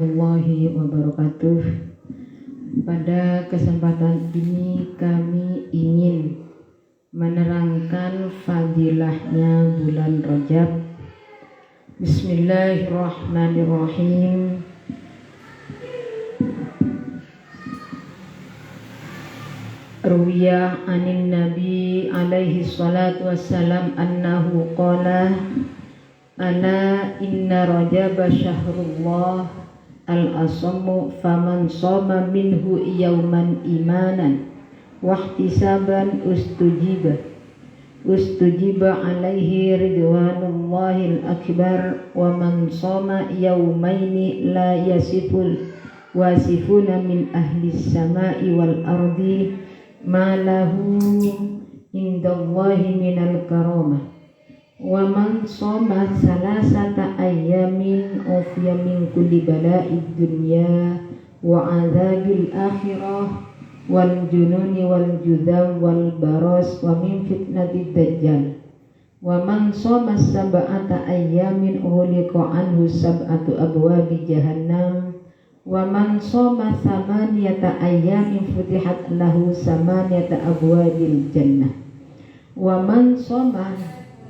warahmatullahi wabarakatuh. Pada kesempatan ini kami ingin menerangkan fadilahnya bulan Rajab. Bismillahirrahmanirrahim. Ruwiya anin Nabi alaihi salatu wassalam annahu qala ala inna Rajaba syahrullah al-asammu faman shoma minhu yawman imanan wahtisaban ustujiba alaihi ridwanullahil akbar wa man shoma yawmaini la yasiful wasifuna min ahlis samai wal ardi ma lahu indallahi minal karamah wa man shoma salasata ayyamin ufiya min kulli bala'id dunya wa adzabil akhirah wal jununi wal judam wal baras wa min fitnatid dajjal wa man shoma sab'ata ayyamin ughliqa anhu sab'atu abwabi jahannam wa man shoma thamaniyata ayyamin futihat lahu samaniyata abwabil jannah wa man shoma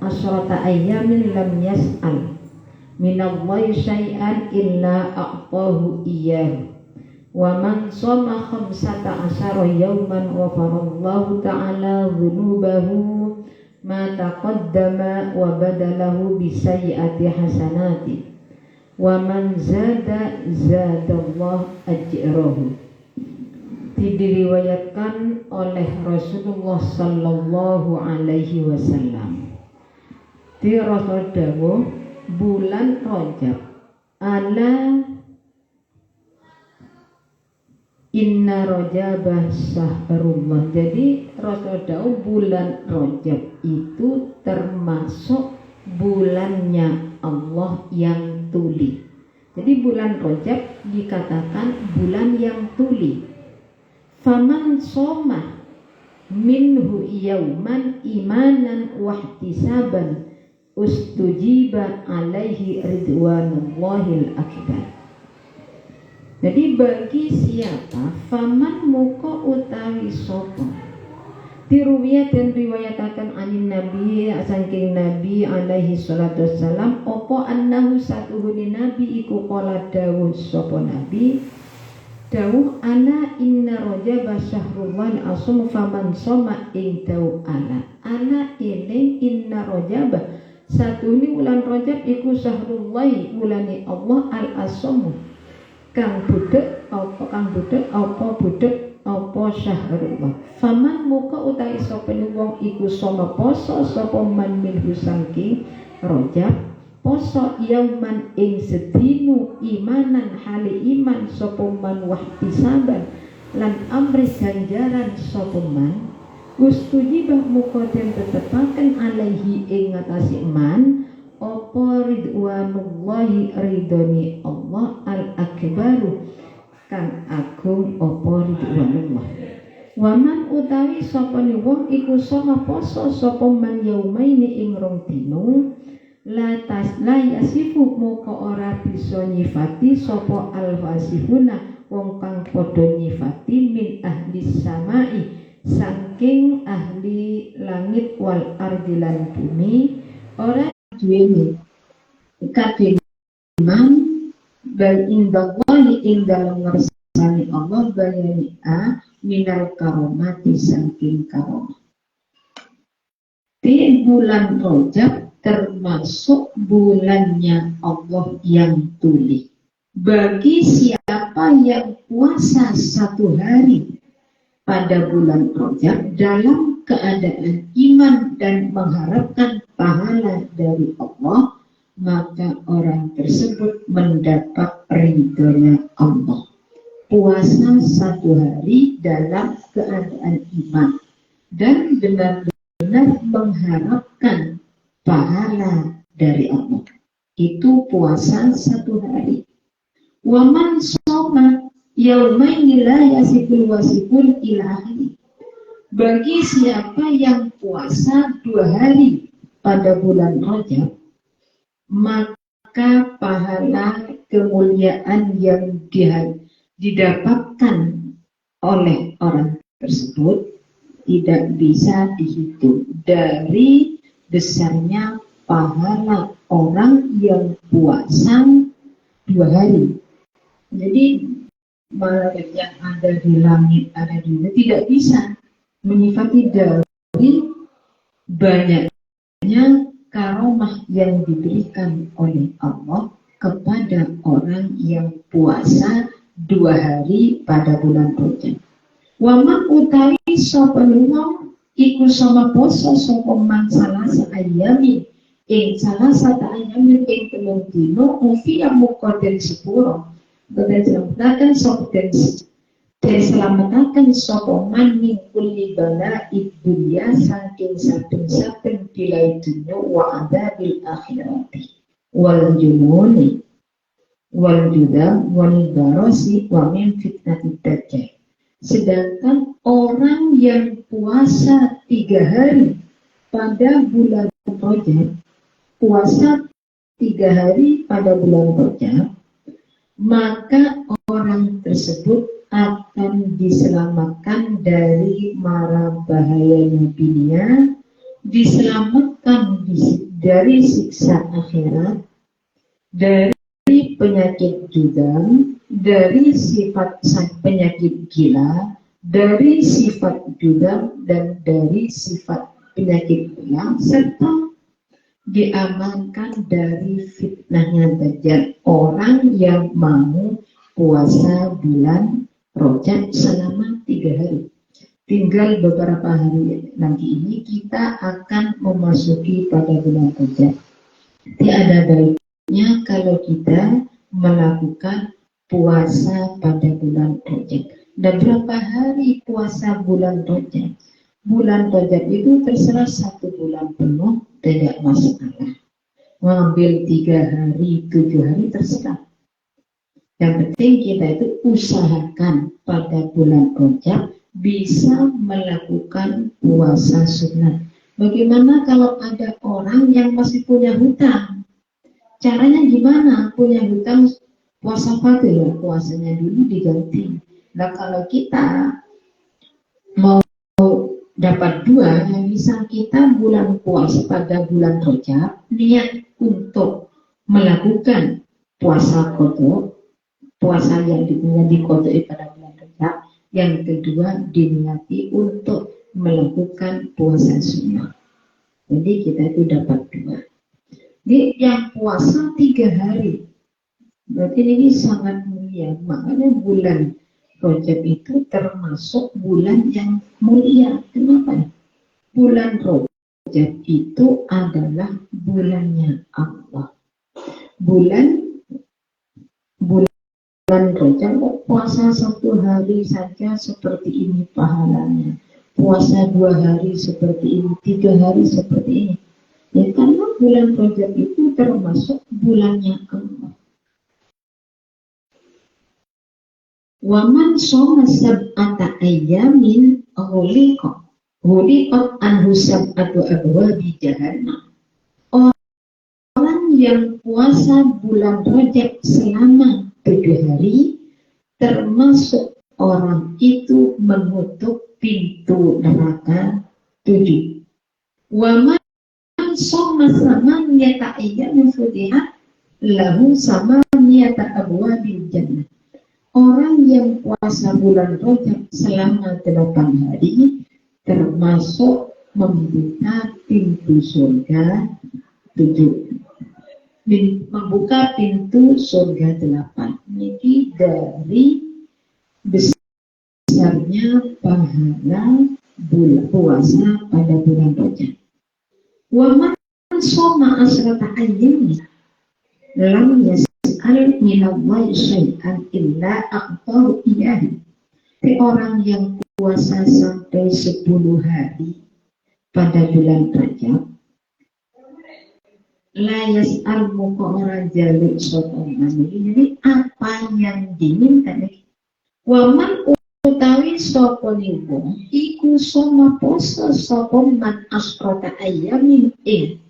asyrata ayyamin lam yas'al minallahi syai'an illa a'tahu iyyahu wa man shoma khamsata asyara yawman ghafarallahu ta'ala dhunubahu ma taqaddama wa badalahu bisayyi'ati hasanati wa man zadallahu ajrahu. Diriwayatkan oleh Rasulullah sallallahu alaihi wasallam di Rasul dawuh bulan Rajab ala inna Rajaba syahrullah. Jadi Rasul dawuh bulan Rajab itu termasuk bulannya Allah yang tuli. Jadi bulan Rajab dikatakan bulan yang tuli. Faman shoma minhu yauman imanan wahtisaban ustujiba alaihi ridwanullahil akbar. Jadi bagi siapa faman muka utawi sopo diruwiyat dan riwayatakan anin Nabi saking Nabi alaihi salatu wassalam opo annahu satuhuni Nabi iku qala dawuh sopo Nabi dawuh ala inna Rajaba syahrul asum faman soma ing dawuh ala eling inna Rajaba satu ini bulan Rajab iku syahrullahi bulani Allah al-asamu kang budek apa syahrullah faman muka utai sapa wong iku soma poso sapa man minhu saking Rajab poso yauman ing sedinu imanan hali iman sapa man wahtisaban lan amri ganjaran sapa man ustujibah muka den tetepaken alaihi ing ngatasi man apa ridwanullahi ridhoni Allah al-akbaru kang agung apa ridwanullah waman utawi sapa wong iku sama poso sapa man yaumaini ing rong dino la yasifu muka ora bisa nyifati sapa al-wasifuna wong kang padha nyifati min ahli samai saking ahli langit wal ardi lan bumi ora duweni kadiman bal indallahi ing dalem ngersani Allah bayani minal karomati saking karomah. Di bulan Rajab termasuk bulannya Allah yang tuli. Bagi siapa yang puasa satu hari pada bulan Rajab dalam keadaan iman dan mengharapkan pahala dari Allah, maka orang tersebut mendapat ridhonya Allah. Puasa satu hari dalam keadaan iman dan benar-benar mengharapkan pahala dari Allah. Itu puasa satu hari. Waman shoma yaumaini la yasiful wasiful ilahi. Bagi siapa yang puasa 2 hari pada bulan Rajab, maka pahala kemuliaan yang didapatkan oleh orang tersebut tidak bisa dihitung dari besarnya pahala orang yang puasa 2 hari. Jadi malaikat yang ada di langit, ada di bumi tidak bisa menyifati dari banyaknya karomah yang diberikan oleh Allah kepada orang yang puasa 2 hari pada bulan Rajab. Waman utawi sapa wong iku sama poso sapa man salasa ayami ing salasa ayami ing telung dino ufiya muqaddal sepuro dan selamatkan sapa dan selamatkan sapa man min kulli bala'i dunya saking saben-saben bilai dunya wa adzabil akhirati wal jununi wal judam wal barasi wa min fitnatid dajjal. Sedangkan orang yang puasa 3 hari pada bulan Rajab, puasa 3 hari pada bulan Rajab, maka orang tersebut akan diselamatkan dari mara bahaya dunia, diselamatkan dari siksa akhirat, dari penyakit judam, dari sifat penyakit gila, dari sifat judam, dan dari sifat penyakit gila, serta diamankan dari fitnahnya Dajjal, orang yang mau puasa bulan Rajab selama 3 hari. Tinggal beberapa hari nanti ini kita akan memasuki pada bulan Rajab. Tiada baiknya kalau kita melakukan puasa pada bulan Rajab. Dan berapa hari puasa bulan Rajab? Bulan Rajab itu terserah 1 bulan penuh tidak masalah. Mengambil 3 hari, 7 hari terserah. Yang penting kita itu usahakan pada bulan Rajab bisa melakukan puasa sunat. Bagaimana kalau ada orang yang masih punya hutang? Caranya gimana? Punya hutang puasa patuh ya, puasanya dulu diganti. Nah kalau kita mau dapat 2, misal kita bulan puasa pada bulan Rajab, niat untuk melakukan puasa qadha, puasa yang diqadha pada bulan Rajab. Yang kedua diniati untuk melakukan puasa sunnah. Jadi kita itu dapat 2. Jadi yang puasa 3 hari. Berarti ini sangat mulia. Makanya bulan Rajab itu termasuk bulan yang mulia. Kenapa? Bulan Rajab itu adalah bulannya Allah. Bulan Rajab puasa 1 hari saja seperti ini pahalanya. Puasa 2 hari seperti ini, 3 hari seperti ini. Ya karena bulan Rajab itu termasuk bulannya Allah. Waman shoma sab'ata ayyamin ghuliqat anhu sab'atu abwabi jahannam. Orang yang puasa bulan Rajab selama 7 hari, termasuk orang itu menutup pintu neraka 7. Waman shoma samaniyata ayyamin futihat lahu samaniyata abwabil jannah. Orang yang puasa bulan Rajab selama 8 hari termasuk membuka pintu surga 7. Membuka pintu surga 8. Jadi dari besarnya pahala puasa pada bulan Rajab. Wa man shoma asrata ayyamin lam yas'al minallahi syai'an illa aqtahu iyahi. Orang yang puasa sampai 10 hari pada bulan Rajab, la yas'al muka orang jaluk sokongan. Jadi apa yang diminta? Waman utawi soponi wong iku soma poso sopon man asrota ayamin ing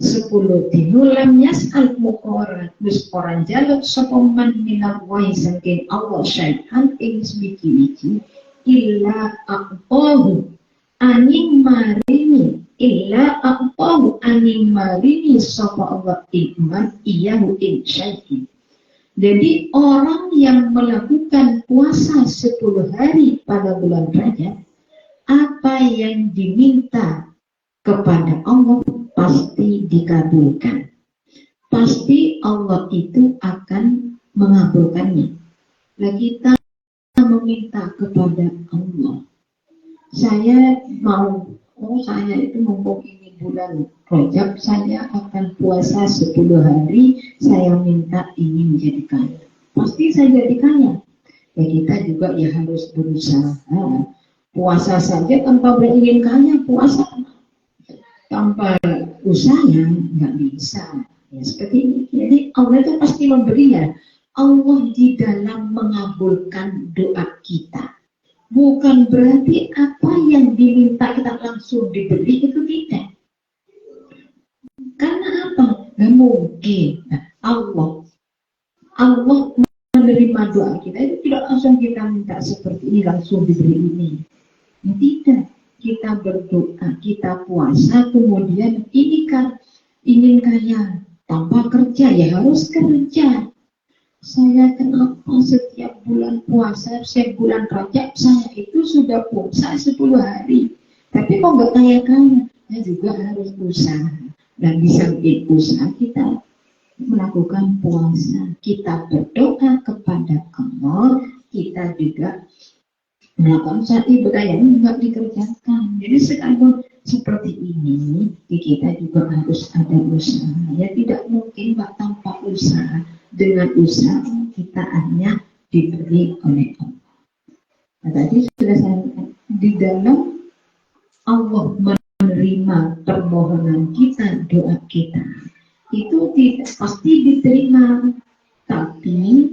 10 dino lam yas'al muqarat wis ora njaluk sapa man minal wahi saking Allah syai'an ing wiji-wiji illa aqtahu aning marini illa aqtahu aning marini sapa Allah iman iyahu ing syai'in. Jadi orang yang melakukan puasa 10 hari pada bulan Rajab, apa yang diminta kepada Allah pasti dikabulkan. Pasti Allah itu akan mengabulkannya. Nah, kita meminta kepada Allah. Saya itu mumpung ini bulan Rajab, saya akan puasa 10 hari, saya minta ini menjadi kaya. Pasti saya jadi kaya. Ya kita juga ya harus berusaha. Puasa saja tanpa beringin kaya, puasa tanpa usaha nggak bisa. Ya seperti ini. Jadi Allah itu pasti memberinya. Allah di dalam mengabulkan doa kita. Bukan berarti apa yang diminta kita langsung diberi, itu tidak. Karena apa? Nggak mungkin. Nah, Allah menerima doa kita itu tidak langsung kita minta seperti ini langsung diberi ini. Tidak. Kita berdoa, kita puasa, kemudian ini kan ingin kaya tanpa kerja, ya harus kerja. Saya kenapa setiap bulan puasa, setiap bulan Rajab saya itu sudah puasa 10 hari, tapi kok nggak kaya-kaya? Ya juga harus usaha. Dan di samping usaha kita melakukan puasa, kita berdoa kepada Allah, kita juga melakukan saat ibadah yang nggak dikerjakan. Jadi sekarang seperti ini, kita juga harus ada usaha. Ya tidak mungkin Pak tanpa usaha. Dengan usaha kita hanya diberi oleh Allah. Nah, tadi sudah saya katakan, di dalam Allah menerima permohonan kita, doa kita, itu tidak pasti diterima, tapi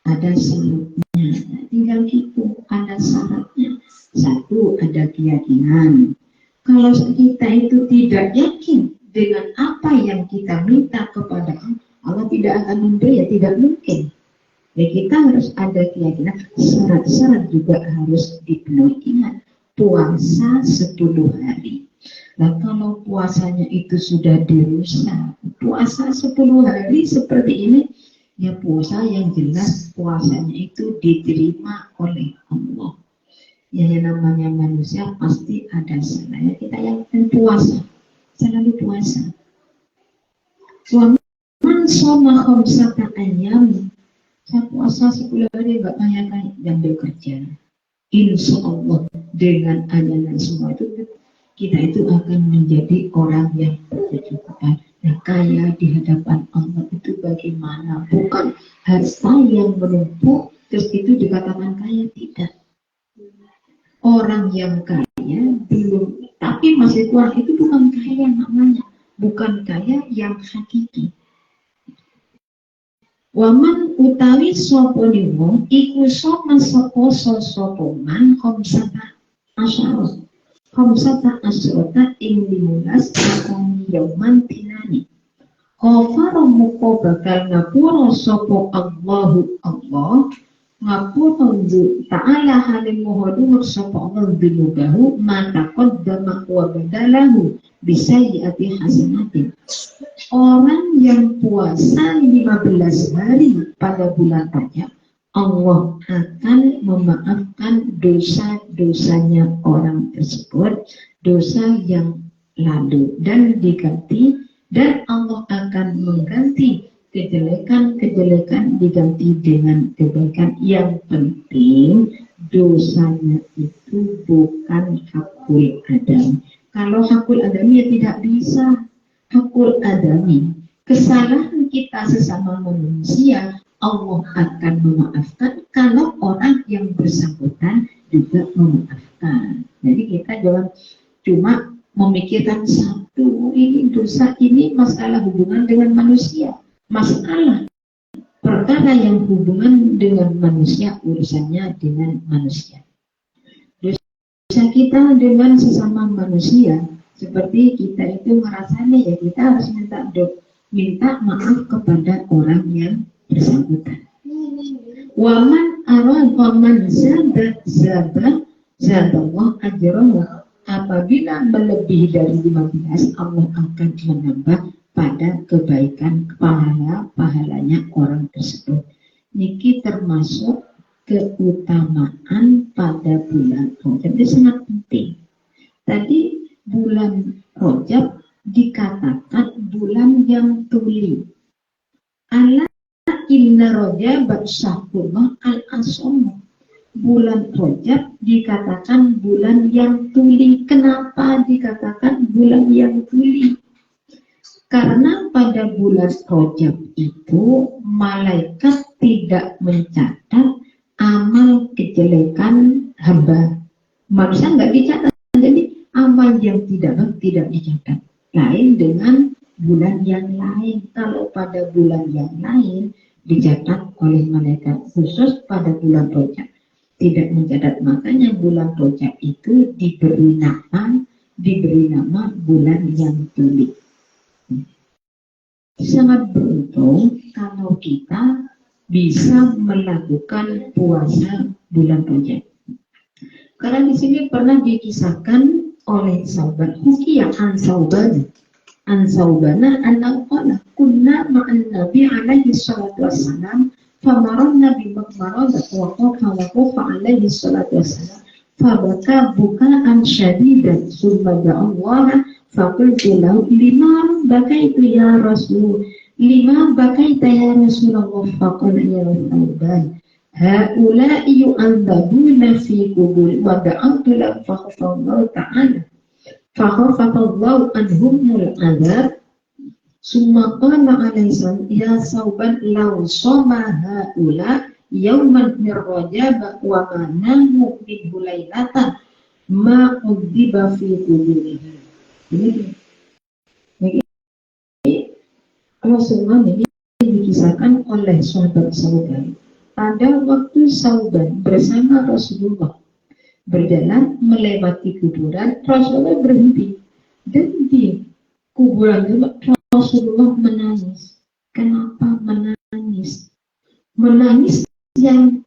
ada syaratnya. Tinggal gitu, ada syaratnya. Satu, ada keyakinan. Kalau kita itu tidak yakin dengan apa yang kita minta kepada Allah tidak akan memberi, ya tidak mungkin. Ya kita harus ada keyakinan. Syarat-syarat juga harus dipenuhi. Ingat, puasa 10 hari. Nah kalau puasanya itu sudah dirusak, puasa 10 hari seperti ini, ya puasa yang jelas puasanya itu diterima oleh Allah. Ya yang namanya manusia pasti ada salahnya. Kita yang puasa, selalu puasa. Man soma khamsata ayyam, saya puasa 10 hari nggak kayak yang bekerja. Insya Allah dengan adanya semua itu kita itu akan menjadi orang yang berkecukupan. Nah, kaya di hadapan Allah itu bagaimana? Bukan harta yang menumpuk terus itu dikatakan kaya, tidak. Orang yang kaya belum, tapi masih kurang, itu bukan kaya namanya, bukan kaya yang hakiki. Waman utawi sapa wong iku soma sapa sapa man khamsata asyara ing 15 akon yauman tinani. Ghafara muka bakal ngapura sapa Allahu Allah ngapura ta'ala halim muhadur sapa Allah binubahu mata qaddama wa badalahu bisayyati hasanatin. Orang yang puasa 15 hari pada bulan Rajab, Allah akan memaafkan dosa-dosanya orang tersebut, dosa yang lalu, dan diganti, dan Allah akan mengganti kejelekan-kejelekan diganti dengan kebaikan. Yang penting dosanya itu bukan hakul adami. Kalau hakul adami ya tidak bisa. Hakul adami, kesalahan kita sesama manusia, Allah akan memaafkan kalau orang yang bersangkutan juga memaafkan. Jadi kita jangan cuma memikirkan satu, ini dosa, ini masalah hubungan dengan manusia. Masalah perkara yang hubungan dengan manusia, urusannya dengan manusia. Dosa kita dengan sesama manusia, Seperti kita itu ngerasanya ya kita harus minta maaf kepada orang yang bersangkutan. Waman arad waman zadallah ajrahu. Apabila melebihi dari 15, Allah akan menambah pada kebaikan pahalanya orang tersebut. Niki termasuk keutamaan pada bulan Rajab. Itu sangat penting. Tadi bulan Rajab dikatakan bulan yang tuli. Ala inna Rajab syahrullah al-asam. Bulan Rajab dikatakan bulan yang tuli. Kenapa dikatakan bulan yang tuli? Karena pada bulan Rajab itu malaikat tidak mencatat amal kejelekan hamba. Manusia nggak dicatat. Jadi amal yang tidak dicatat. Lain dengan bulan yang lain. Kalau pada bulan yang lain dicatat oleh malaikat, khusus pada bulan Rajab tidak mencatat. Makanya bulan Rajab itu diberi nama bulan yang tuli. Sangat beruntung kalau kita bisa melakukan puasa bulan Rajab. Karena di sini pernah dikisahkan oleh sahabat Hukiyah an Saubana annahu qala kunna ma'an Nabi alaihi salatu wassalam famarna bi maqbaratin wa qafa alaihi salatu wassalam fabaka bukaan syadidan summa da'allaha faqultu lahu lima bakaitu ya Rasul lima bakaita ya Rasulullah faqala ya Sauban haula'i yu'adzabuna fi qubur wa da'antu lahu fakhafallahu ta'ala fakhafallahu anhumul adzab summa qala alaihi salam ya Sauban law shoma haula yauman min Rajab wa manamu min hulailatan ma udiba fi quburihi. Ini Rasulullah ini dikisahkan oleh sahabat Sauban. Pada waktu Sauban bersama Rasulullah berjalan melewati kuburan, Rasulullah berhenti dan di kuburan itu Rasulullah menangis. Kenapa menangis? Menangis yang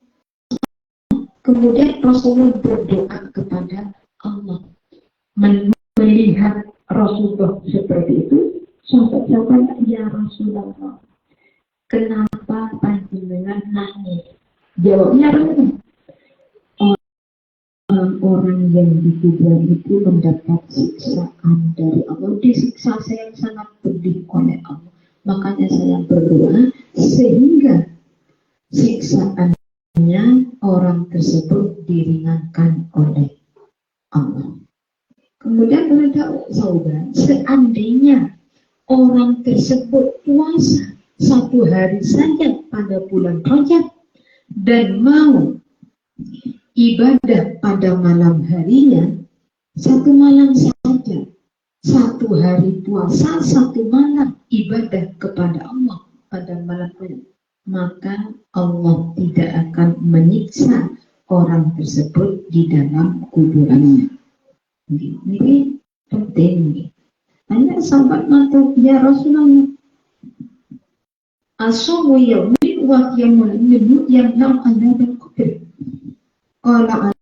kemudian Rasulullah berdoa kepada Allah. Melihat Rasulullah seperti itu, sahabat-sahabat, ya Rasulullah, kenapa panjenengan nangis? Jawabnya orang-orang yang dikubur itu mendapat siksaan dari Allah. Disiksa saya yang sangat pedih oleh Allah. Makanya saya berdoa sehingga siksaannya orang tersebut diringankan oleh Allah. Kemudian berkata Sauban, seandainya orang tersebut puasa 1 hari saja pada bulan Rajab dan mau ibadah pada malam harinya 1 malam saja, 1 hari puasa 1 malam ibadah kepada Allah pada malam Rajab, maka Allah tidak akan menyiksa orang tersebut di dalam kuburannya. Ini penting. Hanya sahabat matur, ya Rasulullah, asumu yaumi wa yamul minhu yamna'u adzabal qabr. Qala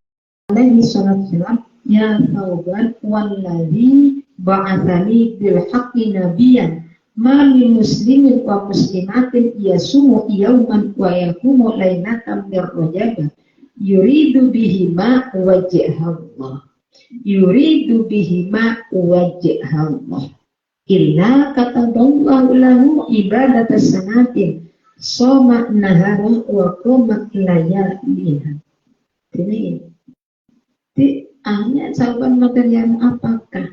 alaihi salatu wassalam, ya Sauban wallazi ba'atsani bil haqqi nabiyyan ma min muslimin wa muslimatin yasumu yawman wa yaqumu lailatan min Rajab yuridu bihima wajhallah illa kataballahu lahu ibadata sanatin soma nahara wa qoma layaliha. Ini hanya sahabat material, apakah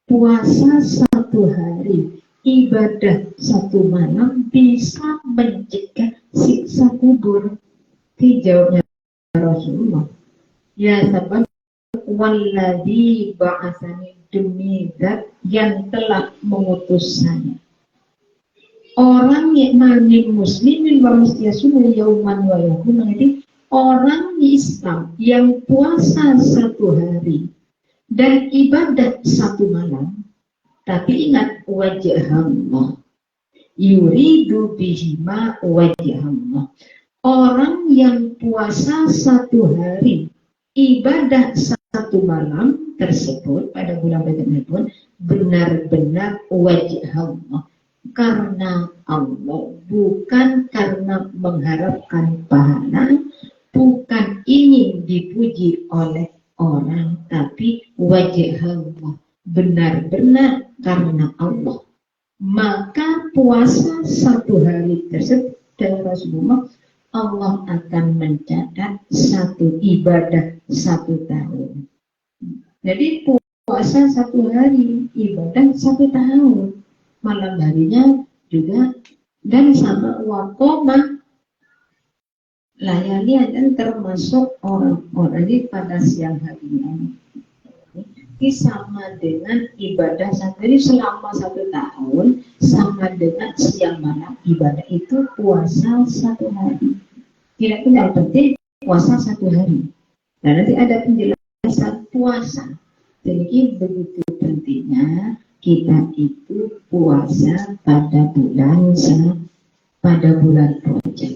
puasa 1 hari ibadah 1 malam bisa mencegah siksa kubur? Dijawabnya Rasulullah, ya sahabat, walladzi ba'atsani, demi zat yang telah mengutus saya. Orang yakni muslimin wa musyasumu yauman wa yakum, jadi orang Islam yang puasa 1 hari dan ibadah satu malam. Tapi ingat, wajah Allah yuridu bihima wajah Allah. Orang yang puasa satu hari, ibadah satu malam tersebut pada bulan Rajab pun benar-benar wajah Allah, karena Allah, bukan karena mengharapkan pahala, bukan ingin dipuji oleh orang, tapi wajah Allah, benar-benar karena Allah. Maka puasa satu hari tersebut dari Rasulullah, Allah akan mencatat satu ibadah satu tahun. Jadi puasa satu hari, ibadah satu tahun. Malam harinya juga, dan sama waqomah layani dan termasuk orang-orang di pada siang harinya. Ini sama dengan ibadah satu hari selama satu tahun, sama dengan siang malam ibadah itu puasa satu hari. Tidak penting puasa satu hari. Nah, nanti ada penjelasan puasa. Jadi begitu pentingnya kita itu puasa pada bulan Rajab.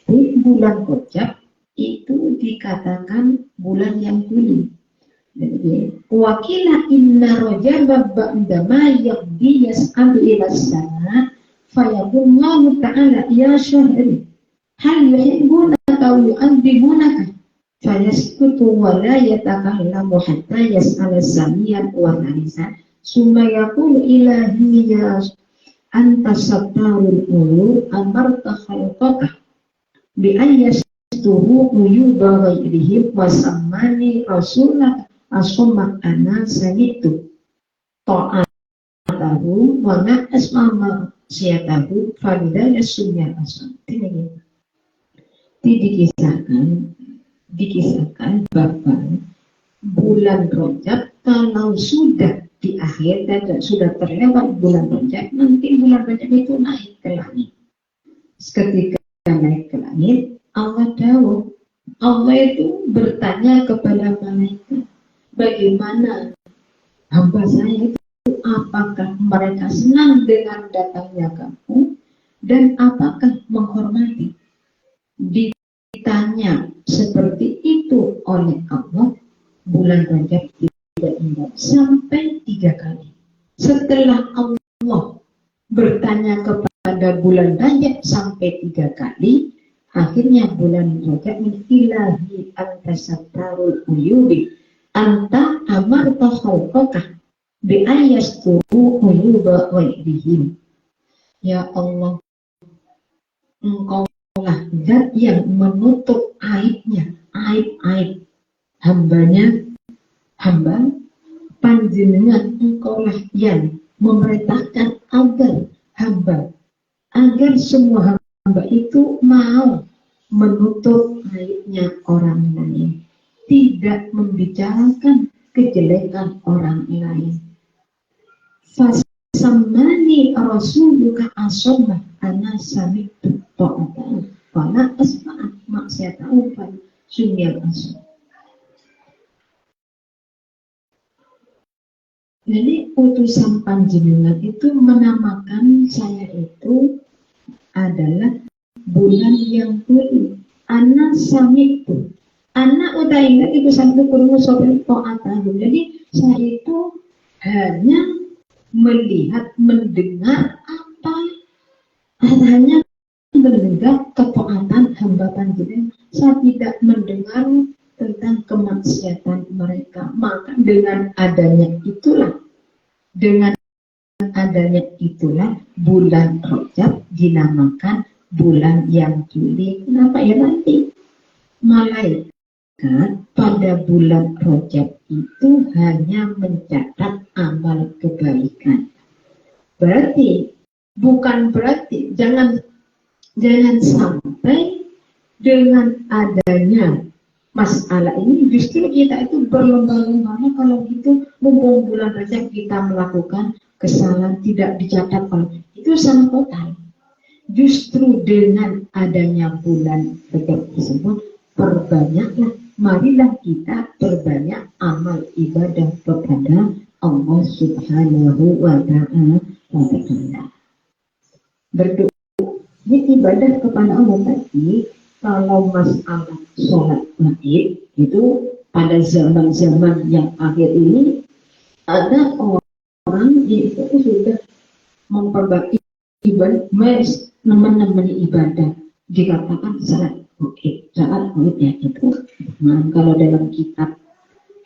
Di bulan Rajab itu dikatakan bulan yang mulia. Jadi wakila inna Rajab ba'da ma yaqdi yas'alu ila as-sama fayaqullahu ta'ala ya syahri hal yuhibbunaka wa yu'adzibunaka fayaskutu wa la yatakallamu hatta yas'ala samiyan wa narisan summa yaqulu ilahi ya anta sattarul ulur amarta khalqaka bi ayyastuhu uyuba ghairihim wa sammani rasulaka asommak anak sanitu ta'atahu wa na'asmama siyatahu falidaya sunnah asam. Dikisahkan bahwa bulan Rajab kalau sudah di akhir dan sudah terlewat bulan Rajab, nanti bulan Rajab itu naik ke langit. Ketika naik ke langit, Allah itu bertanya kepada malaikat, bagaimana hamba saya itu, apakah mereka senang dengan datangnya kamu dan apakah menghormati? Ditanya seperti itu oleh Allah, bulan Rajab tidak ingat sampai 3 kali. Setelah Allah bertanya kepada bulan Rajab sampai 3 kali, akhirnya bulan Rajab ilahi antasattarul uyubi anta amarta khalqaka bi ayasturu uyuba ghairihim. Ya Allah, Engkau lah zat yang menutup aibnya, aib-aib hamba panjenengan. Engkau lah yang memerintahkan agar semua hamba itu mau menutup aibnya orang lain, tidak membicarakan kejelekan orang lain. Fasamani rasuluka asomah ana samitu ta'atan fala asma'at maksiata'u fal sunniyal asom. Jadi utusan panjenengan itu menamakan saya itu adalah bulan yang mulia. Ana samitu, anak utaingat itu sampai kurungu sopan to'atahu. Jadi saya itu hanya melihat, mendengar hanya mendengar ketaatan hamba panjenengan. Saya tidak mendengar tentang kemaksiatan mereka. Maka dengan adanya itulah bulan Rajab dinamakan bulan yang mulia. Kenapa ya? Nanti malaikat pada bulan Rajab itu hanya mencatat amal kebaikan. Bukan berarti jangan sampai dengan adanya masalah ini justru kita itu berlomba-lomba. Kalau gitu mumpung bulan Rajab kita melakukan kesalahan tidak dicatat, itu salah total. Justru dengan adanya bulan Rajab tersebut, perbanyaklah marilah kita perbanyak amal ibadah kepada Allah Subhanahu wa Ta'ala. Berdoa ini ibadah kepada Allah tadi. Kalau masalah sholat maghrib itu pada zaman-zaman yang akhir ini ada orang itu sudah memperbaiki ibadah, menemani ibadah, dikatakan saat maghrib ya itu. Nah, kalau dalam kitab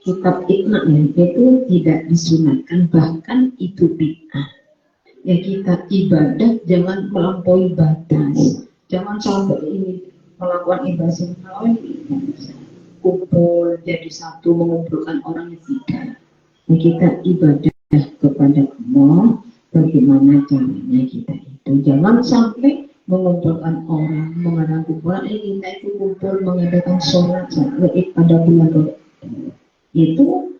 Iqna ya, itu tidak disunatkan, bahkan itu bid'ah. Ya kita ibadah jangan melampaui batas, jangan sampai ini melakukan ibadah lain, kumpul jadi satu mengumpulkan orang yang tidak. Nah, kita ibadah kepada Allah, bagaimana caranya kita itu jangan sampai mengumpulkan orang, mengadakan kumpulan. Kita itu kumpul mengadakan sholat pada bulan Ramadan, itu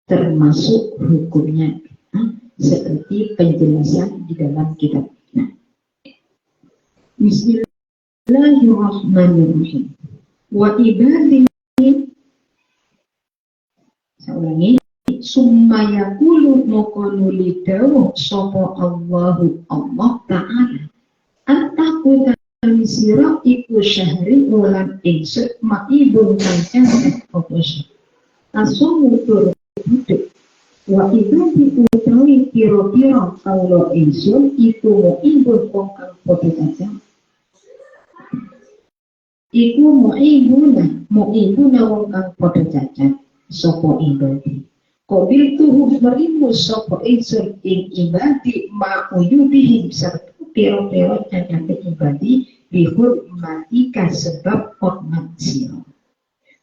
termasuk hukumnya seperti penjelasan di dalam kitab. Nah, Bismillahirrahmanirrahim. Wa ibadihi, saya ulangi, summa yaqulu maqanu lidawu sapa Allahu Allah Ta'ala antaku sira iku syahri ulan ingsun maibun kancang apa sih asumu tur hidup wa ibadi utawi piro-piro kaulo ingsun iku maibun kang padha kancang iku mu'ibuna wong kang padha cacat sapa ibadi qabil tuhu merimu sapa ingsun ing ibadi ma'uyubihim serta piro-piro cacate ibadi bihur matika sebab hormat sira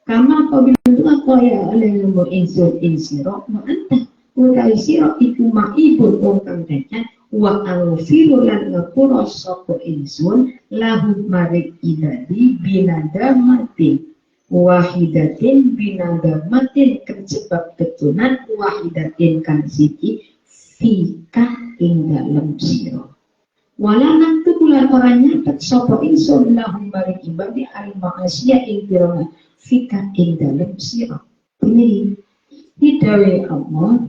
kama qabil tuhu kaya alaimu ingsun ing sira ma'anta utai sira iku ma'ibun wong kang cacat wa alfiru lan ngapura sapa ingsun lahum marik ibadi binadamatin wahidatin binadamatin kecebab ketunan wahidatin kan siti fika ing dalam sira wala nantu bulan orang nyatet sapa ingsun lahum marik ibadi al ma'asiyah ing pirana fika ing dalam sira. Ini hidawe Allah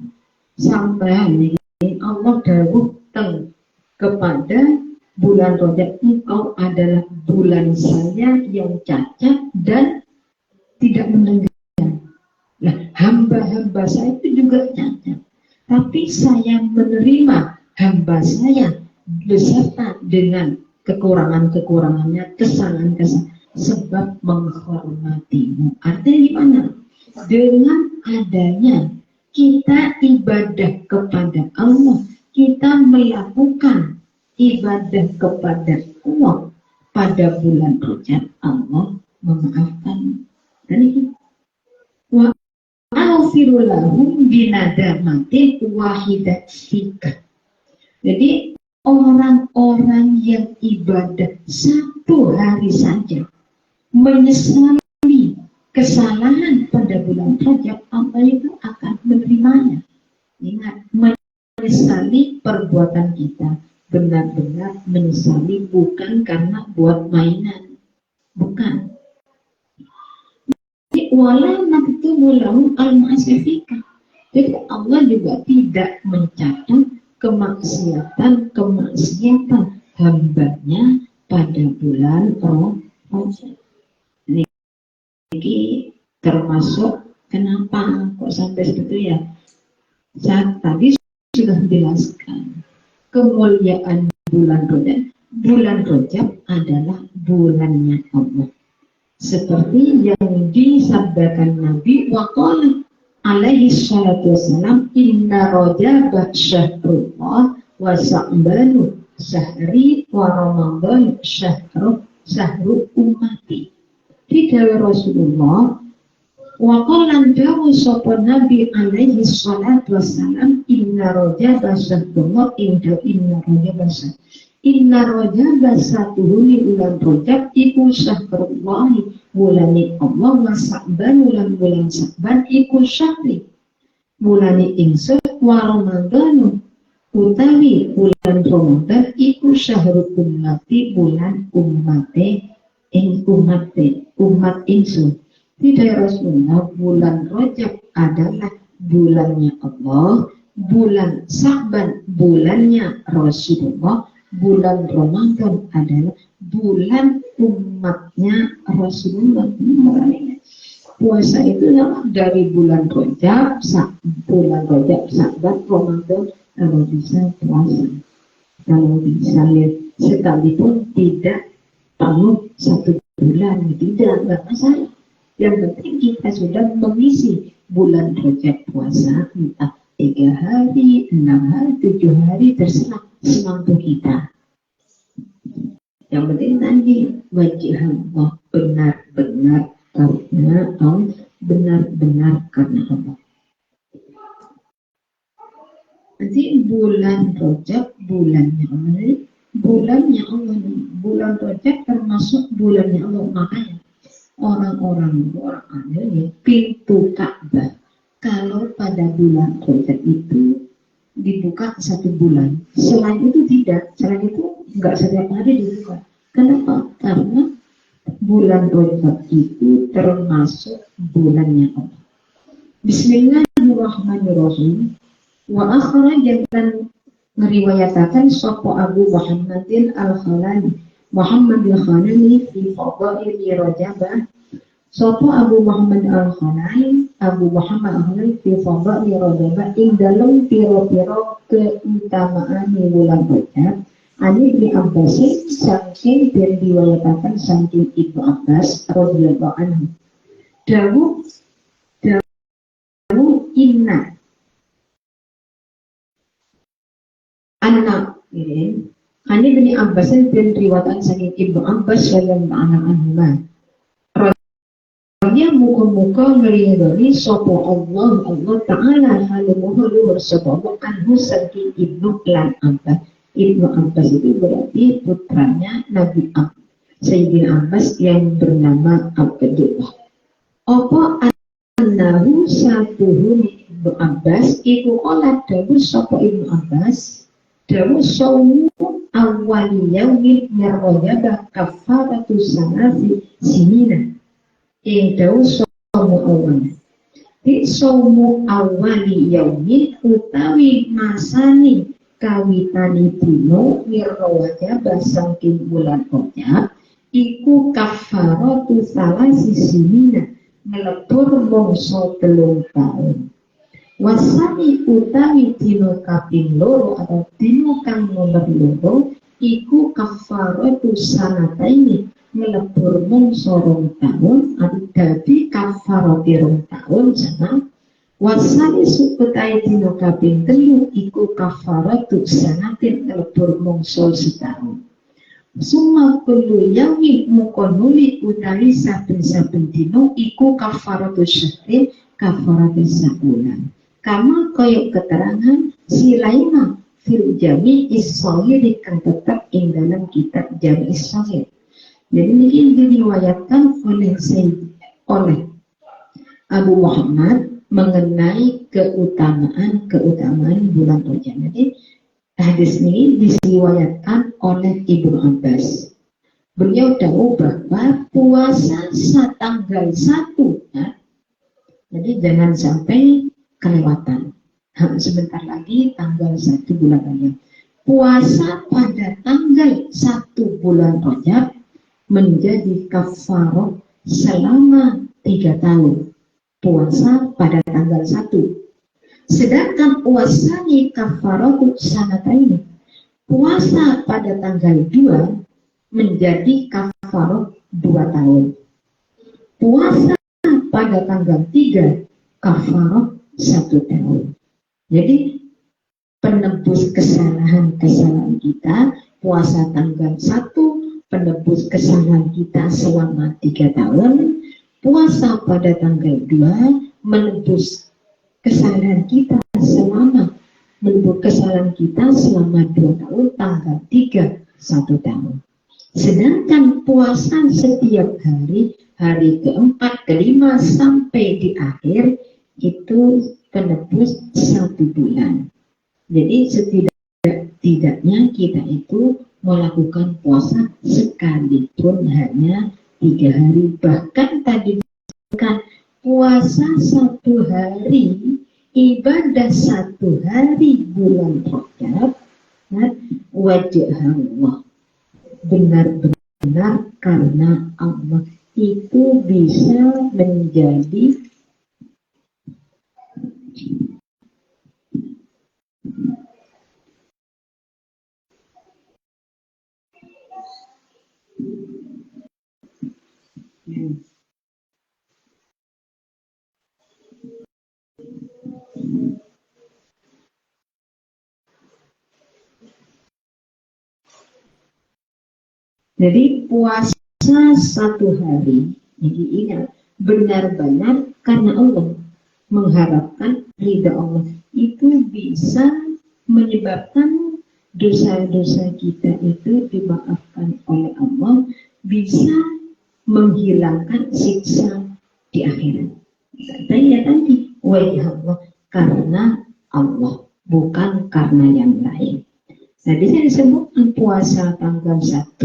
sampai Allah dawuh kepada bulan Rajab, engkau adalah bulan saya yang cacat dan tidak mendengar. Nah, hamba-hamba saya itu juga cacat, tapi saya menerima hamba saya beserta dengan kekurangan-kekurangannya, kesalahan-kesalahan, sebab menghormatimu. Artinya gimana? Dengan adanya kita ibadah kepada Allah, kita melakukan ibadah kepada Allah pada bulan Rajab, Allah memaafkan. Dan ini wa alfirulahum binadamatin wahidat fika. Jadi orang-orang yang ibadah satu hari saja menyesali kesalahan pada bulan Rajab, Allah itu akan menerimanya. Ingat, menyesali perbuatan kita, benar-benar menyesali, bukan karena buat mainan, bukan. Wala naktubu lahum al-ma'asifika. Jadi Allah juga tidak mencatat kemaksiatan hambanya pada bulan Rajab. Ini termasuk kenapa kok sampai seperti ya? Saat tadi sudah dijelaskan kemuliaan bulan Rajab. Bulan Rajab adalah bulannya Allah. Seperti yang disabdakan Nabi waqala alaihi salatu wassalam, inna Rajab syahrullah wa sa'banu syahri wa ramadhan syahru ummati. Di dalam Rasulullah waqalan dawu sapa Nabi alaihi salatu wassalam, inna Rajab syahrullah inna Rajab satuhuni ulan Rajab iku syahrullahi mulani Allah wa sa'ban ulan bulan sa'ban iku syahri mulani ingsun wa ramadhanu utawi bulan Ramadan iku syahrul ummati bulan ummate ing umat ingsun. Tidak ya Rasulullah, bulan Rajab adalah bulannya Allah, bulan Sa'ban bulannya Rasulullah, bulan Ramadan adalah bulan umatnya Rasulullah. Puasa itu dari bulan Rajab, Sa'ban, Ramadan, kalau bisa puasa. Kalau bisa sekalipun tidak penuh 1 bulan, tidak masalah. Yang penting kita sudah mengisi bulan Rajab puasa, entah 3 hari, 6 hari, 7 hari, terserah semampu kita. Yang penting nanti wajah Allah benar-benar karena Allah, benar-benar karena Allah. Nanti bulan Rajab bulannya Allah, bulan Rajab termasuk bulannya Allah. Makanya orang aneh pintu Ka'bah kalau pada bulan Rajab itu dibuka 1 bulan, selain itu tidak, selain itu nggak setiap hari dibuka. Kenapa? Karena bulan Rajab itu termasuk bulannya Allah. Bismillahirrahmanirrahim. Wa akhraja dan ngeriwayatakan sapa Abu Muhammadin al-Khalani Muhammad al-Khalani fi fadail Rajab. Sapa Abu Muhammad al-Khalani fi fadail Rajab ing dalem pira-pira keutamaan bulan Rajab. Ani Ibnu Abbas saking diriwayataken saking Ibnu Abbas radhiyallahu anhu. Dawu inna anak ini Ani bin Abbas bin riwayatan saking Ibnu Abbas radhiyallahu anhu. Dia muka-muka ngeriadoni sopo Allah Ta'ala halimuhu luhur sopo anhu saking Ibnu lan Abbas. Ibnu Abbas itu berarti putranya Nabi Sayyidina Abbas yang bernama Abdullah. Apa annahu satuhu Ibnu Abbas iku olah dawuh sopo Ibnu Abbas dawuh saumu awali yaumil mirrojabah kafaratu sanasi sinina. Dawuh saumu awal di saumu awali yaumin utawi masani kawitani dino mirrojabah saking bulan Rajab iku kafaratu salasi sinina melebur mongso 3 tahun. Wasani utawi dino kaping 2 atau dino kang nomor 2 iku kafaratu sanataini melebur mongso 2 tahun atau dadi kafarati 2 tahun sama. Wasani utawi dino kaping 3 iku kafaratu sanatin melebur mongso 1 tahun. Summa kullu yaumi mukonuli utawi saben-saben dino iku kafaratu syahrin kafaratu sabulan. Kama koyok keterangan silaina fil jami is-sahih kang tetap ing dalam kitab Jami is-Sahih. Jadi ini diriwayatkan oleh Abu Muhammad mengenai keutamaan bulan Rajab. Jadi hadis ini diriwayatkan oleh Ibnu Abbas. Beliau tahu bahwa puasa tanggal 1 ya. Jadi jangan sampai kelewatan. Sebentar lagi tanggal 1 bulan Rajab. Puasa pada tanggal 1 bulan Rajab menjadi kafarah selama 3 tahun. Puasa pada tanggal 1. Sedangkan puasanya kafaratu sanataini. Puasa pada tanggal 2 menjadi kafarah 2 tahun. Puasa pada tanggal 3 kafarah 1 tahun. Jadi penebus kesalahan kita puasa tanggal 1 penebus kesalahan kita selama 3 tahun. Puasa pada tanggal 2 menebus kesalahan kita selama 2 tahun, tanggal 3 1 tahun. Sedangkan puasa setiap hari keempat, kelima sampai di akhir itu penebus 1 bulan. Jadi setidaknya kita itu melakukan puasa sekalipun hanya 3 hari. Bahkan tadi puasa 1 hari, ibadah 1 hari bulan Rajab, wajah Allah, benar-benar karena Allah, itu bisa menjadi jadi puasa 1 hari, jadi ingat, benar-benar karena Allah, mengharapkan ridha Allah, itu bisa menyebabkan dosa-dosa kita itu dimaafkan oleh Allah, bisa menghilangkan siksa di akhirat. Saya tadi wajah Allah, karena Allah, bukan karena yang lain. Tadi saya disebutkan puasa tanggal 1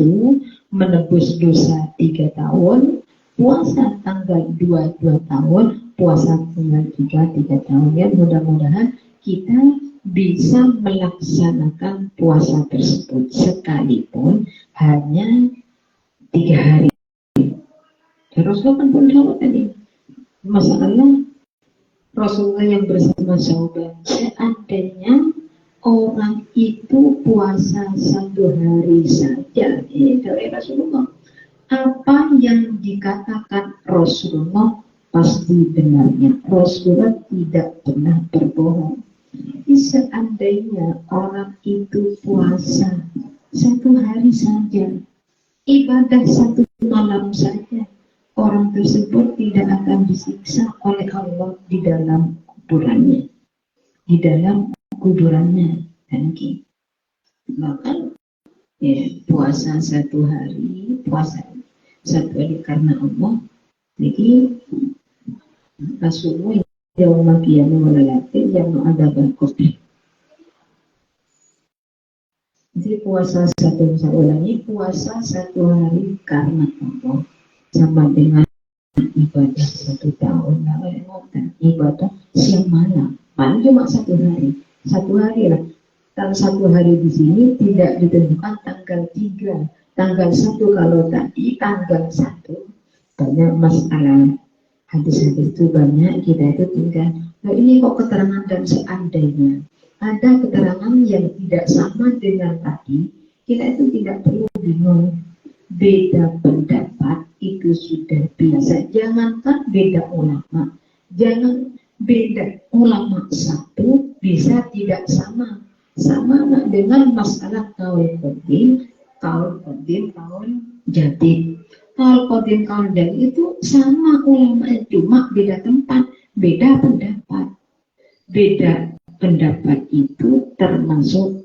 menebus dosa 3 tahun, puasa tanggal 2 tahun, puasa tanggal 3 tahun. Ya, mudah-mudahan kita bisa melaksanakan puasa tersebut sekalipun hanya 3 hari. Rasulullah kan pun tahu tadi masalah Rasulullah yang bersama sahabat, seandainya orang itu puasa 1 hari saja, dari Rasulullah, apa yang dikatakan Rasulullah pasti benarnya. Rasulullah tidak pernah berbohong. Seandainya orang itu puasa 1 hari saja, ibadah 1 malam saja, orang tersebut tidak akan disiksa oleh Allah di dalam kuburannya. Di dalam kuburannya nanti. Maka ya, puasa 1 hari, puasa 1 hari karena Allah. Jadi Rasulullah yang makian melalati yang ada berkopri. Jadi puasa 1, saya ulangi, puasa 1 hari karena Allah sama dengan ibadah 1 tahun. Ibadah siang malam, paling cuma 1 hari. 1 hari lah. Kalau 1 hari di sini tidak ditentukan tanggal 3, tanggal 1 kalau tadi tanggal 1. Banyak masalah hadis-hadis itu banyak, kita itu tinggal. Nah ini kok keterangan dan seandainya ada keterangan yang tidak sama dengan tadi, kita itu tidak perlu bingung. Beda pendapat itu sudah biasa. Jangankan beda ulama, jangan beda ulama satu bisa tidak sama dengan masalah kaul qadim, kaul jadid. Kaul qadim, kaul jadid itu sama ulama, cuma beda tempat, beda pendapat. Beda pendapat itu termasuk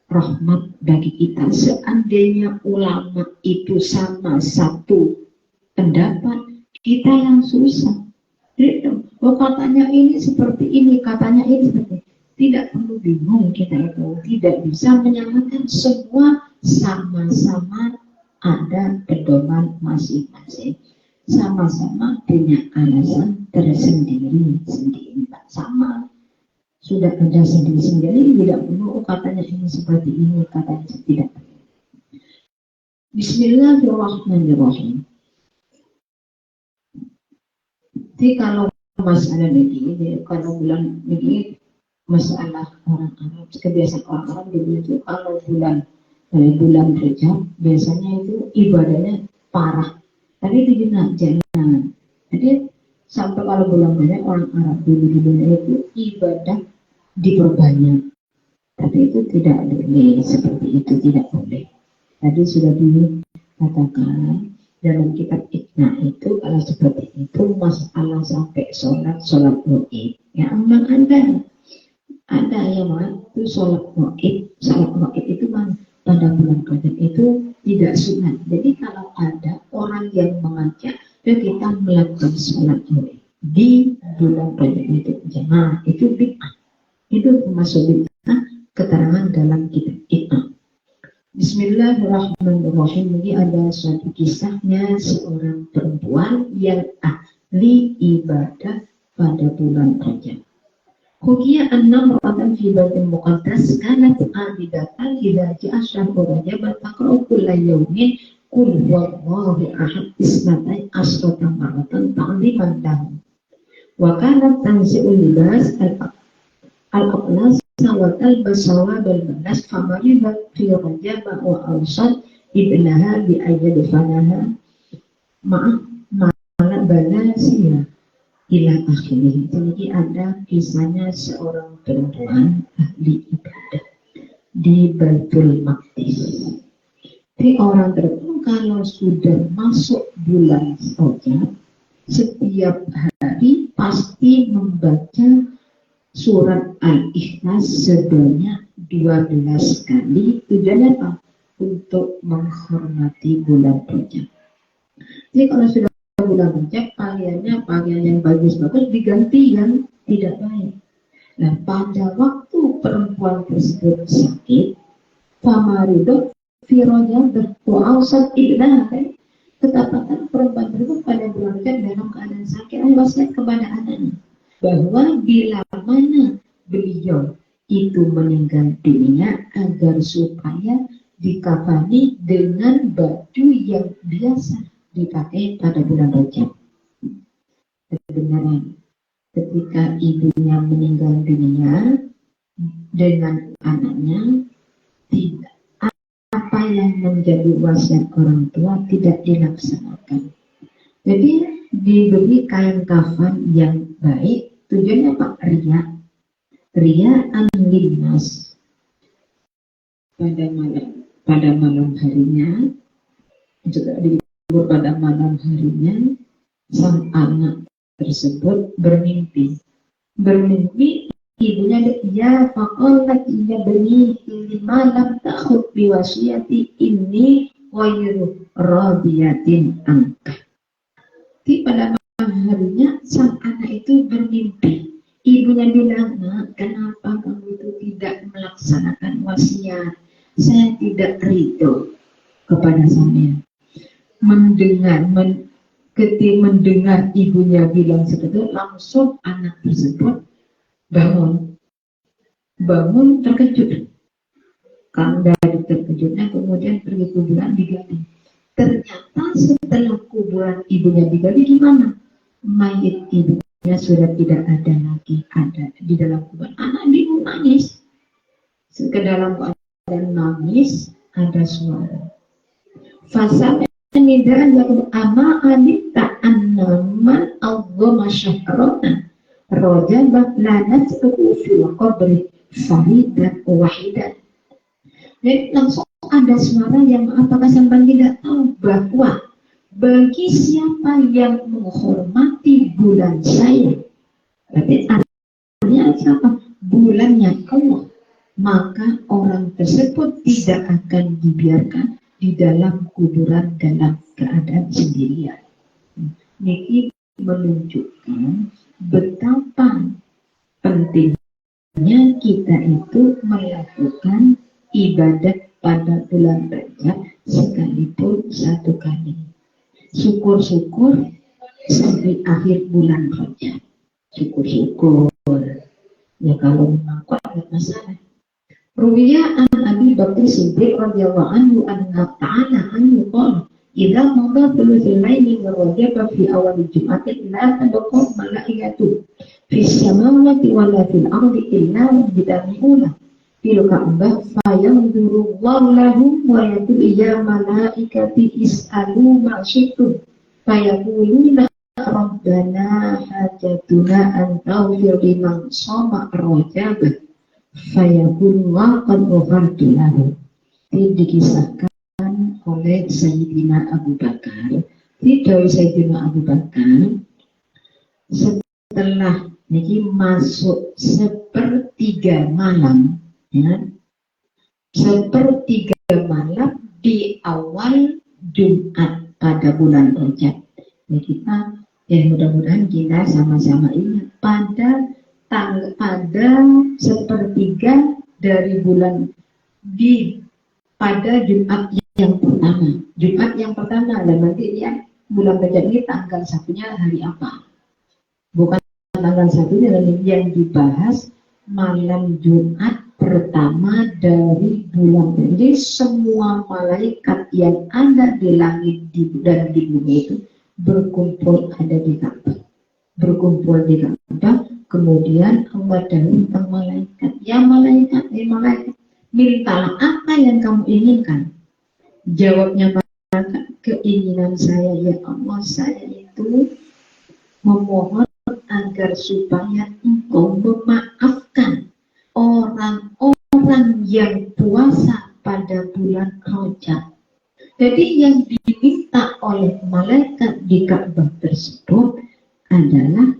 rahmat bagi kita. Seandainya ulama itu sama satu pendapat, kita yang susah. Oh katanya ini seperti ini, katanya ini seperti ini. Tidak perlu bingung, kita itu tidak bisa menyamakan, semua sama-sama ada pedoman masing-masing, sama-sama punya alasan tersendiri-sendiri, sama. Sudah ada sendiri-sendiri, tidak perlu katanya ini seperti ini, katanya tidak. Bismillahirrahmanirrahim. Jadi kalau masalah begini, kalau bulan begini, masalah orang Arab, kebiasaan orang Arab dulu itu kalau bulan Rajab biasanya itu ibadahnya parah, tapi itu jangan. Jadi sampai kalau bulan banyak orang Arab dulu itu ibadah diperbanyak, tapi itu tidak boleh, seperti itu tidak boleh. Tadi sudah dikatakan dalam kitab Iqna itu kalau seperti itu masalah sampai sholat gaib, ya memang ada yang itu sholat gaib itu pada bulan Rajab itu tidak sunat. Jadi kalau ada orang yang mengajak kita melakukan sholat gaib di bulan Rajab itu jangan, itu bid'ah. Itu termasuk bid'ah, keterangan dalam kitab Iqna. Bismillahirrahmanirrahim. Ini ada suatu kisahnya seorang perempuan yang ahli ibadah pada bulan Rajab. Hukia annam ra'atan fi baitil muqaddas kanat abidatan idza ja'a syahru Rajab taqra'u kulla yawmin qul huwallahu ahad isnatai asrata maratan ta'liman lahu. Wa kanat tanzi'ul libas al-aqlas wa al-basawa bal banas famaridat fi Rajab wa awsat ibnaha bi ayyad fanaha ma'a banasiya ila akhirnya. Jadi ada kisahnya seorang perempuan ahli ibadah di Baitul Maqdis. Jadi orang tersebut kalau sudah masuk bulan Rajab, setiap hari pasti membaca surat Al-Ikhlas sebanyak 12 kali. Tujuannya apa? Untuk menghormati bulan Rajab. Jadi kalau sudah bulan Rajab, pakaian yang bagus-bagus diganti yang tidak baik. Nah, pada waktu perempuan tersebut sakit, famaridot firojal berpuasat ibnah, ketapatan perempuan tersebut pada bulan Rajab dalam keadaan sakit, wasiat kepada anaknya bahwa bila mana beliau itu meninggal dunia agar supaya dikafani dengan baju yang biasa dipakai pada bulan Rajab. Kebenaran ketika ibunya meninggal dunia dengan anaknya, tidak apa yang menjadi wasiat orang tua tidak dilaksanakan. Jadi diberi kain kafan yang baik. Tujuannya apa? Ria an-linnas. Pada malam harinya juga pada malam harinya sang anak tersebut bermimpi ibunya ya faqalat ya bani ini malam takhut biwasiyati ini ghairu radiyatin anka. Di pada malam harinya sang anak itu bermimpi, ibunya bilang, "Nak, kenapa kamu itu tidak melaksanakan wasiat? Saya tidak ridho kepada saya." Ketika mendengar ibunya bilang seperti itu, langsung anak tersebut bangun terkejut. Karena dari terkejutnya kemudian pergi kuburan digali. Ternyata setelah kuburan ibunya digali, gimana? Mayit ibunya sudah tidak ada lagi ada di dalam kuburan. Anak bingung nangis. Ke dalam keadaan nangis ada suara. Fasal nidaan yang ama anita annaman Allah masyahrona rojabah lanat fil qabri faridan wahidan. Jadi langsung ada suara yang apakah sampai tidak tahu bahwa bagi siapa yang menghormati bulan saya, berarti artinya siapa? Bulannya Allah, maka orang tersebut tidak akan dibiarkan di dalam kuburan dalam keadaan sendirian. Ini menunjukkan betapa pentingnya kita itu melakukan ibadah pada bulan Rajab sekalipun satu kali. Syukur-syukur sampai akhir bulan Rajab. Syukur-syukur. Ya kalau memang kuat tidak masalah. Ruwiya an Abi Bakr Siddiq radhiyallahu anhu anna ta'ala anhu qala idza madha thuluthul laili wa rajaba fi awal jum'ati la tadqu malaikatu fi samawati wala fil ardi illa bidami'una fil ka'bah fayanzuru lahum wa yaqulu ya malaikati is'alu ma syi'tum fayaquluna rabbana hajatuna an taghfir liman shama rajaba fayaqulu wa qad ghafartu lahu. Dikisahkan oleh Sayyidina Abu Bakar. Dari Sayyidina Abu Bakar, setelah ini masuk sepertiga malam, ya, sepertiga malam di awal Jumat pada bulan Rajab. Ya, kita mudah-mudahan kita sama-sama ingat pada sepertiga dari bulan pada Jumat yang pertama. Jumat yang pertama dan nanti ya bulan Rajab ini tanggal satunya hari apa? Bukan tanggal 1 adalah yang dibahas malam Jumat pertama dari bulan. Jadi semua malaikat yang ada di langit dan di bumi itu berkumpul ada di Ka'bah. Berkumpul di Ka'bah. Kemudian Allah dahulu tentang malaikat. Ya malaikat, malaikat, mintalah apa yang kamu inginkan. Jawabnya malaikat, keinginan saya ya Allah, saya itu memohon agar supaya engkau memaafkan orang-orang yang puasa pada bulan Rajab. Jadi yang diminta oleh malaikat di Ka'bah tersebut adalah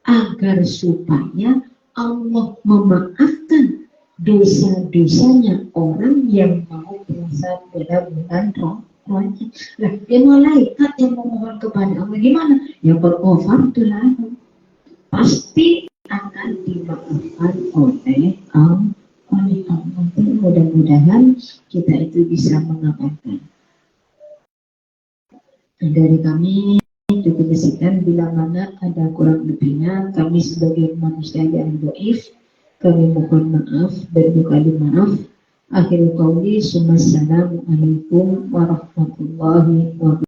agar supaya Allah memaafkan dosa-dosanya orang yang mau puasa pada bulan Rajab. Lah, malaikat yang memohon kepada Allah gimana? Ya berkofartu lahu, pasti akan dimaafkan oleh Allah. Mudah-mudahan kita itu bisa mengamalkan. Dari kami cukup sekian, bila mana ada kurang lebihnya kami sebagai manusia yang dhaif, kami mohon maaf, berkali maaf. Akhirul qauli, assalamualaikum warahmatullahi wabarakatuh.